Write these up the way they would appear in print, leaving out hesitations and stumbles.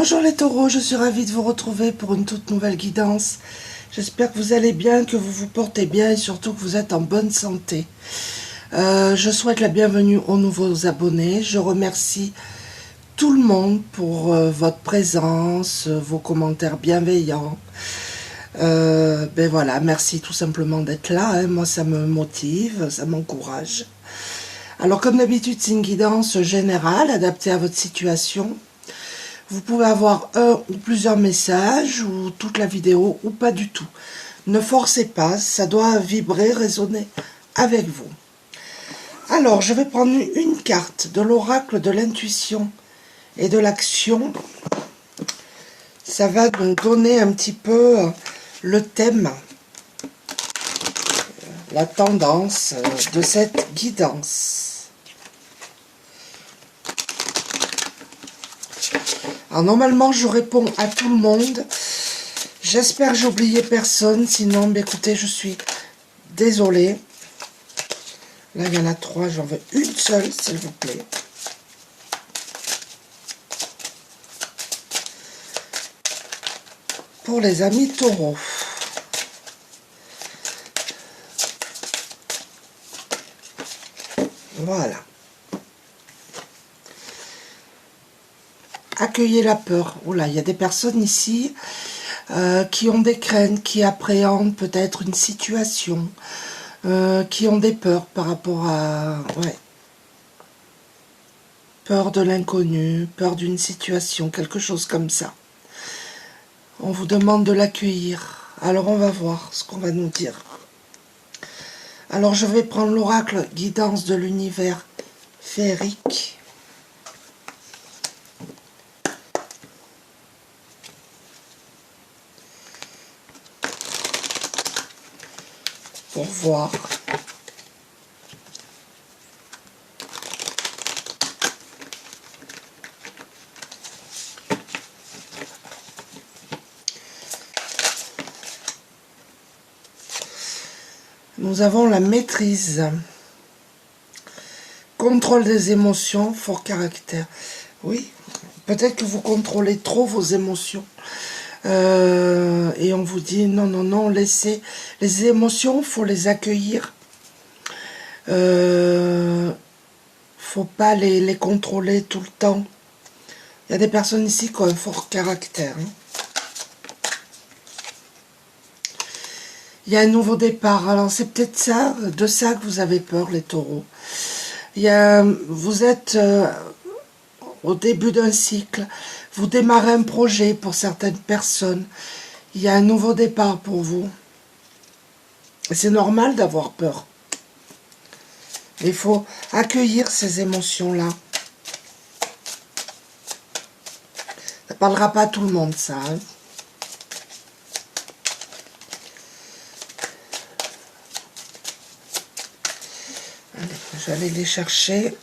Bonjour les taureaux, je suis ravie de vous retrouver pour une toute nouvelle guidance. J'espère que vous allez bien, que vous vous portez bien et surtout que vous êtes en bonne santé. Je souhaite la bienvenue aux nouveaux abonnés. Je remercie tout le monde pour votre présence, vos commentaires bienveillants. Ben voilà, merci tout simplement d'être là. Hein. Moi, ça me motive, ça m'encourage. Alors, comme d'habitude, c'est une guidance générale adaptée à votre situation. Vous pouvez avoir un ou plusieurs messages, ou toute la vidéo, ou pas du tout. Ne forcez pas, ça doit vibrer, résonner avec vous. Alors, je vais prendre une carte de l'oracle de l'intuition et de l'action. Ça va nous donner un petit peu le thème, la tendance de cette guidance. Alors normalement je réponds à tout le monde. J'espère que j'ai oublié personne. Sinon, écoutez, je suis désolée. Là il y en a 3, j'en veux une seule s'il vous plaît. Pour les amis taureaux. Voilà. Accueillez la peur. Oula, il y a des personnes ici qui ont des craintes, qui appréhendent peut-être une situation, qui ont des peurs par rapport à... Ouais. Peur de l'inconnu, peur d'une situation, quelque chose comme ça. On vous demande de l'accueillir. Alors on va voir ce qu'on va nous dire. Alors je vais prendre l'oracle guidance de l'univers féerique. Pour voir. Nous avons la maîtrise. Contrôle des émotions, fort caractère. Oui, peut-être que vous contrôlez trop vos émotions. Et on vous dit non, non, non, laissez les émotions, faut les accueillir. Faut pas les contrôler tout le temps. Il y a des personnes ici qui ont un fort caractère. Hein. Il y a un nouveau départ. Alors c'est peut-être ça, de ça que vous avez peur, les taureaux. Vous êtes au début d'un cycle. Vous démarrez un projet pour certaines personnes. Il y a un nouveau départ pour vous. C'est normal d'avoir peur. Il faut accueillir ces émotions-là. Ça ne parlera pas à tout le monde, ça. Hein. Allez, je vais aller les chercher.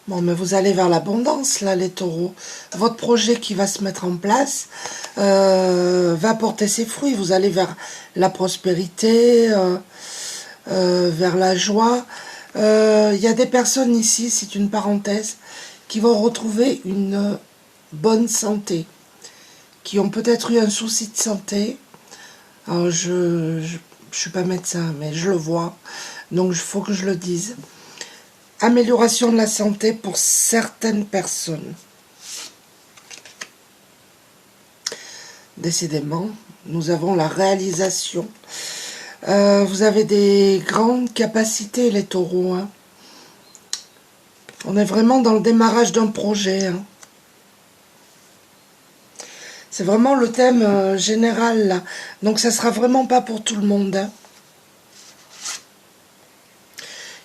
Bon, mais vous allez vers l'abondance, là, les taureaux. Votre projet qui va se mettre en place va porter ses fruits. Vous allez vers la prospérité, vers la joie. Il y a des personnes ici, c'est une parenthèse, qui vont retrouver une bonne santé, qui ont peut-être eu un souci de santé. Alors, je suis pas médecin, mais je le vois, donc il faut que je le dise. Amélioration de la santé pour certaines personnes. Décidément, nous avons la réalisation. Vous avez des grandes capacités, les taureaux. Hein. On est vraiment dans le démarrage d'un projet. Hein. C'est vraiment le thème général, là. Donc, ça ne sera vraiment pas pour tout le monde. Hein.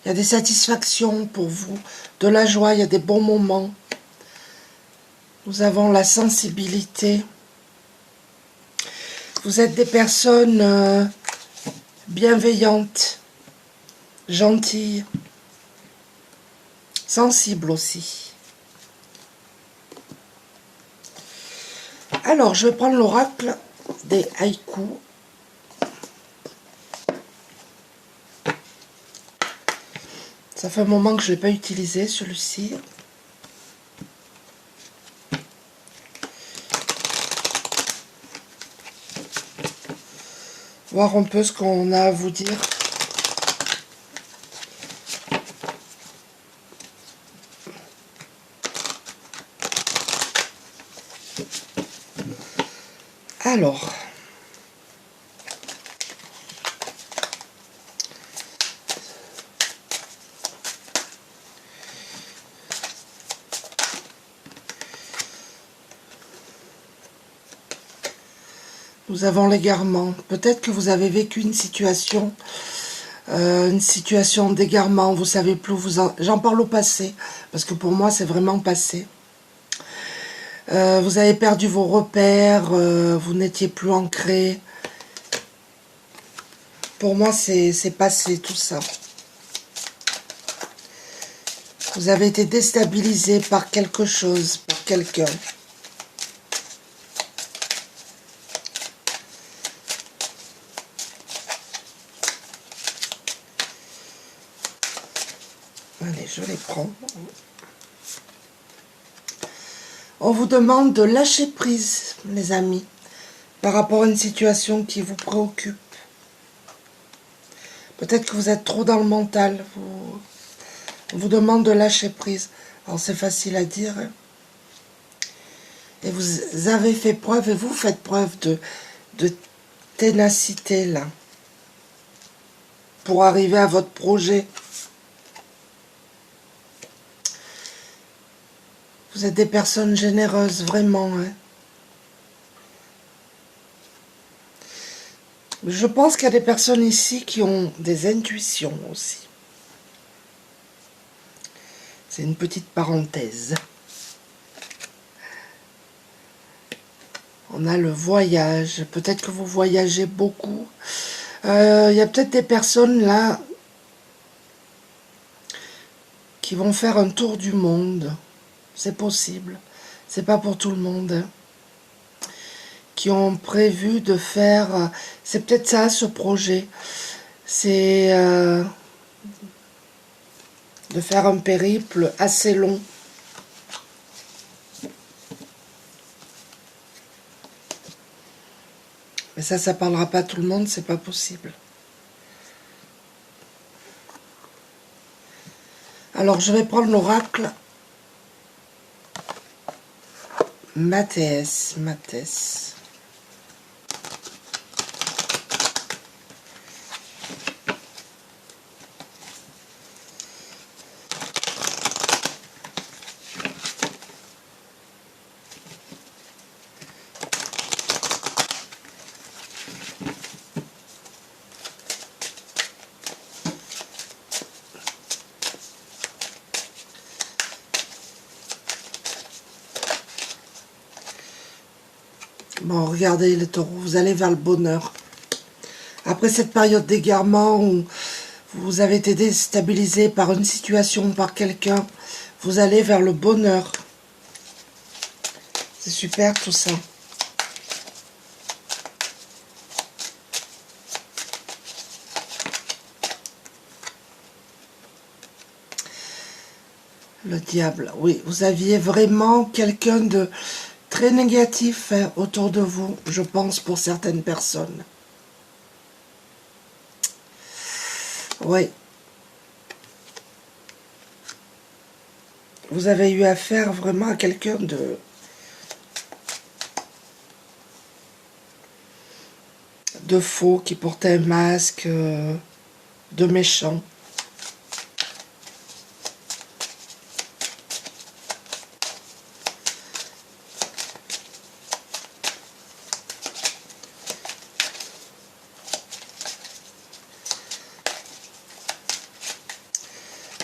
Il y a des satisfactions pour vous, de la joie, il y a des bons moments. Nous avons la sensibilité. Vous êtes des personnes bienveillantes, gentilles, sensibles aussi. Alors, je vais prendre l'oracle des haïkus. Ça fait un moment que je ne l'ai pas utilisé, celui-ci. voir un peu ce qu'on a à vous dire. Alors, nous avons l'égarement. Peut-être que vous avez vécu une situation d'égarement. Vous savez plus où vous en... J'en parle au passé, parce que pour moi, c'est vraiment passé. Vous avez perdu vos repères, vous n'étiez plus ancré. Pour moi, c'est passé tout ça. Vous avez été déstabilisé par quelque chose, par quelqu'un. Allez, je les prends. On vous demande de lâcher prise, les amis, par rapport à une situation qui vous préoccupe. Peut-être que vous êtes trop dans le mental. On vous demande de lâcher prise. Alors c'est facile à dire. Hein. Et vous avez fait preuve, et vous faites preuve de ténacité là. Pour arriver à votre projet. Vous êtes des personnes généreuses, vraiment. Hein. Je pense qu'il y a des personnes ici qui ont des intuitions aussi. C'est une petite parenthèse. On a le voyage. Peut-être que vous voyagez beaucoup. Il y a peut-être des personnes là qui vont faire un tour du monde. C'est possible. C'est pas pour tout le monde. Hein. Qui ont prévu de faire... c'est peut-être ça, ce projet. C'est de faire un périple assez long. Mais ça parlera pas à tout le monde, c'est pas possible. Alors, je vais prendre l'oracle Matès. Bon, regardez les taureaux, vous allez vers le bonheur. Après cette période d'égarement où vous avez été déstabilisé par une situation, par quelqu'un, vous allez vers le bonheur. C'est super tout ça. Le diable, oui, vous aviez vraiment quelqu'un de très négatif hein, autour de vous, je pense, pour certaines personnes. Oui. Vous avez eu affaire vraiment à quelqu'un de faux, qui portait un masque, de méchant.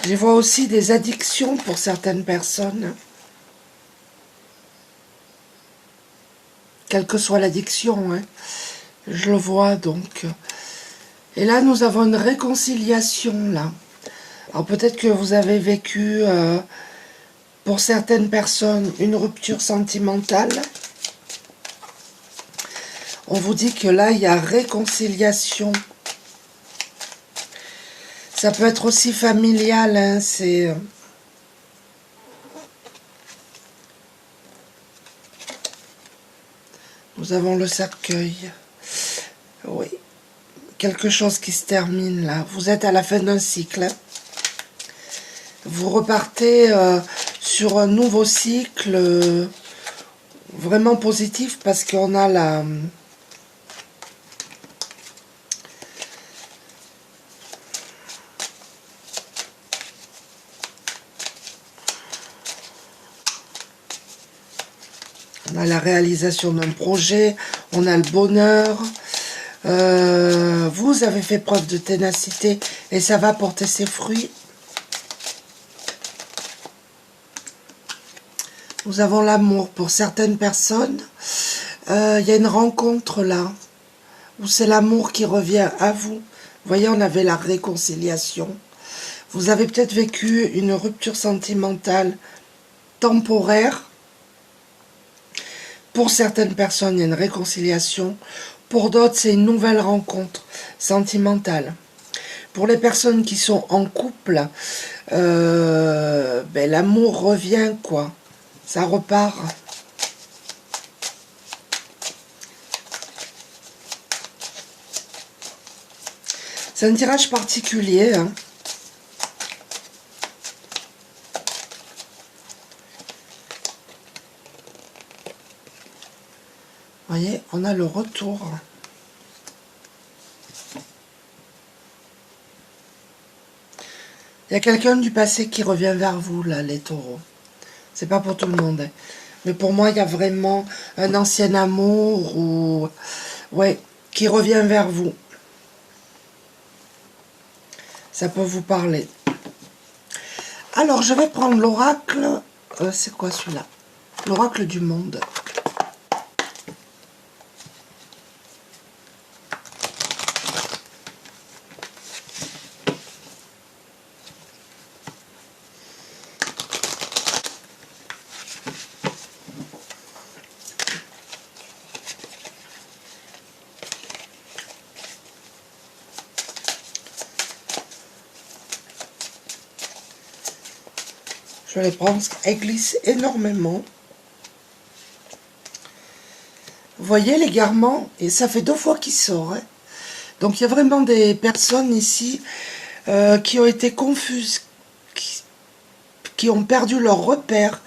Je vois aussi des addictions pour certaines personnes. Quelle que soit l'addiction, hein. Je le vois donc. Et là, nous avons une réconciliation, là. Alors peut-être que vous avez vécu, pour certaines personnes, une rupture sentimentale. On vous dit que là, il y a réconciliation. Ça peut être aussi familial, hein, c'est... Nous avons le cercueil. Oui. quelque chose qui se termine là. Vous êtes à la fin d'un cycle. Hein. Vous repartez sur un nouveau cycle vraiment positif parce qu'on a la... On a la réalisation d'un projet, on a le bonheur. Vous avez fait preuve de ténacité et ça va porter ses fruits. Nous avons l'amour pour certaines personnes. Il y a une rencontre là, où c'est l'amour qui revient à vous. Vous voyez, on avait la réconciliation. Vous avez peut-être vécu une rupture sentimentale temporaire. Pour certaines personnes, il y a une réconciliation. Pour d'autres, c'est une nouvelle rencontre sentimentale. Pour les personnes qui sont en couple, ben, l'amour revient, quoi. Ça repart. C'est un tirage particulier, hein. Vous voyez, on a le retour. Il y a quelqu'un du passé qui revient vers vous, là, les taureaux. C'est pas pour tout le monde. Hein. Mais pour moi, il y a vraiment un ancien amour ou... ouais, qui revient vers vous. Ça peut vous parler. Alors, je vais prendre l'oracle. C'est quoi celui-là? L'oracle du monde. Je les prends, elle glisse énormément. Vous voyez l'égarement, et ça fait 2 fois qu'il sort. Hein. Donc il y a vraiment des personnes ici qui ont été confuses, qui ont perdu leur repère,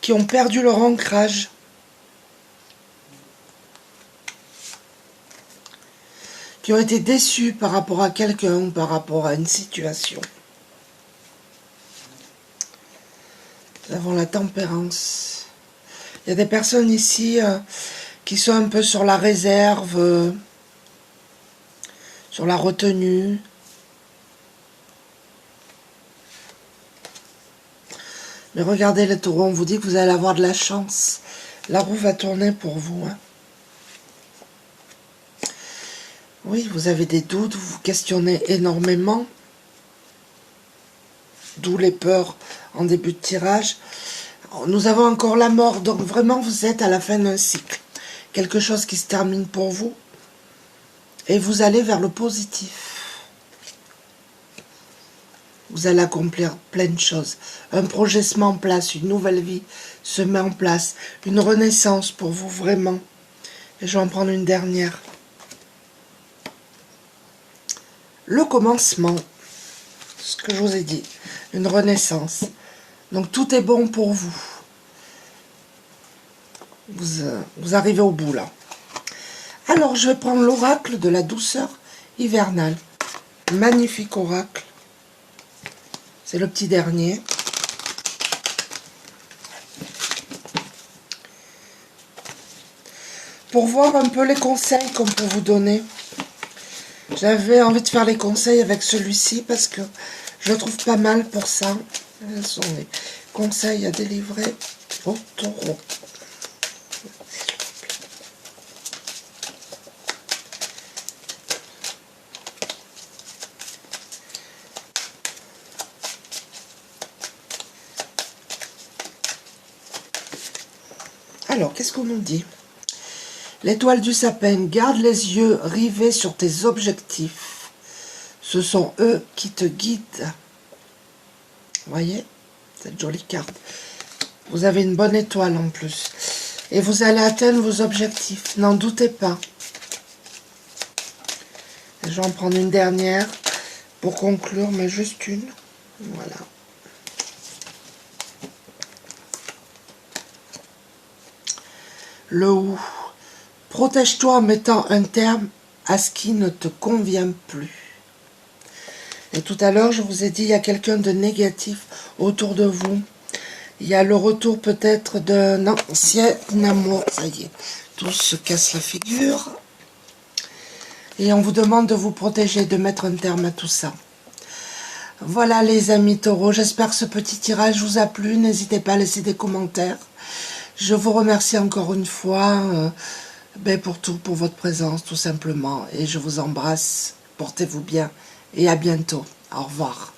qui ont perdu leur ancrage. Qui ont été déçus par rapport à quelqu'un ou par rapport à une situation. Nous avons la tempérance. Il y a des personnes ici qui sont un peu sur la réserve, sur la retenue. Mais regardez les taureaux, on vous dit que vous allez avoir de la chance. La roue va tourner pour vous. Hein. Oui, vous avez des doutes, vous vous questionnez énormément. D'où les peurs en début de tirage. Nous avons encore la mort, donc vraiment vous êtes à la fin d'un cycle. Quelque chose qui se termine pour vous. Et vous allez vers le positif. Vous allez accomplir plein de choses. Un projet se met en place, une nouvelle vie se met en place. Une renaissance pour vous, vraiment. Et je vais en prendre une dernière. Le commencement. Ce que je vous ai dit. Une renaissance. Donc tout est bon pour vous. Vous arrivez au bout là. Alors je vais prendre l'oracle de la douceur hivernale. Magnifique oracle. C'est le petit dernier. Pour voir un peu les conseils qu'on peut vous donner. J'avais envie de faire les conseils avec celui-ci parce que je le trouve pas mal pour ça. Quels sont les conseils à délivrer au taureau? Alors, qu'est-ce qu'on nous dit? L'étoile du sapin, garde les yeux rivés sur tes objectifs. Ce sont eux qui te guident. Vous voyez, cette jolie carte. Vous avez une bonne étoile en plus. Et vous allez atteindre vos objectifs. N'en doutez pas. Je vais en prendre une dernière pour conclure, mais juste une. Voilà. Le ou. Protège-toi en mettant un terme à ce qui ne te convient plus. Et tout à l'heure, je vous ai dit, il y a quelqu'un de négatif autour de vous. Il y a le retour peut-être d'un ancien amour. Ça y est, tout se casse la figure. Et on vous demande de vous protéger, de mettre un terme à tout ça. Voilà les amis taureaux, j'espère que ce petit tirage vous a plu. N'hésitez pas à laisser des commentaires. Je vous remercie encore une fois pour tout, pour votre présence tout simplement. Et je vous embrasse, portez-vous bien et à bientôt. Au revoir.